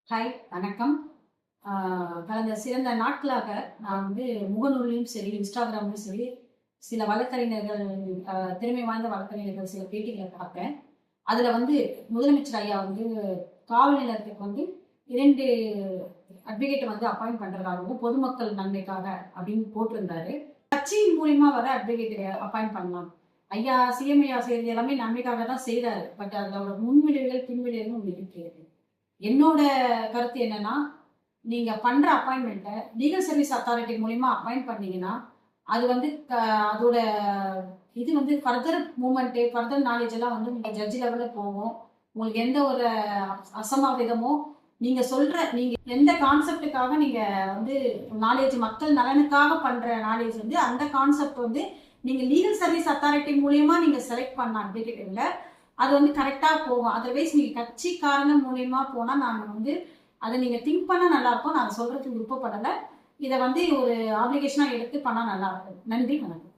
Hi, வணக்கம். கடந்த சிறந்த நாட்களாக நான் வந்து முகநூல்லையும் சரி, இன்ஸ்டாகிராம்லையும் சரி, சில வழக்கறிஞர்கள் திறமை வாய்ந்த வழக்கறிஞர்கள் சில பேட்டிகளை பார்ப்பேன். அதில் வந்து முதலமைச்சர் ஐயா வந்து காவல் நிலையத்துக்கு வந்து 2 அட்வொகேட்டை வந்து அப்பாயிண்ட் பண்ணுறதாகவும் பொதுமக்கள் நன்மைக்காக அப்படின்னு போட்டிருந்தாரு. கட்சியின் மூலியமா வர அட்வொகேட்டை அப்பாயிண்ட் பண்ணலாம். ஐயா சிஎம் ஐயா செய்யறது எல்லாமே நன்மைக்காக தான் செய்கிறாரு. பட் அதோட முன்விளைவுகள் பின்விளைவுகள் ஒன்று இருக்கு. என்னோட கருத்து என்னன்னா, நீங்க பண்ற அப்பாயின்மெண்ட்ட லீகல் சர்வீஸ் அத்தாரிட்டி மூலியமா அப்பாயிண்ட் பண்ணீங்கன்னா, அது வந்து அதோட இது வந்து ஃபர்தர் மூவ்மெண்ட், ஃபர்தர் நாலேட்ஜ் எல்லாம் வந்து நீங்க ஜட்ஜ் லெவல்ல போகும். உங்களுக்கு எந்த ஒரு அசம்பாவிதமோ, நீங்க எந்த கான்செப்டுக்காக நீங்க வந்து நாலேட்ஜ் மக்கள் நலனுக்காக பண்ற நாலேட்ஜ் வந்து அந்த கான்செப்ட் வந்து நீங்க லீகல் சர்வீஸ் அத்தாரிட்டி மூலியமா நீங்க செலக்ட் பண்ண அட்வொகேட்ல அது வந்து கரெக்டா போகும். அதர்வைஸ் நீங்க கட்சிக்காரங்க மூலியமா போனா நாங்க வந்து அதை நீங்க திங்க் பண்ணா நல்லா இருக்கும். நான் சொல்றதுக்கு விருப்பப்படலை. இதை வந்து ஒரு ஆப்ளிகேஷனா எடுத்து பண்ணா நல்லா இருக்கும். நன்றி, வணக்கம்.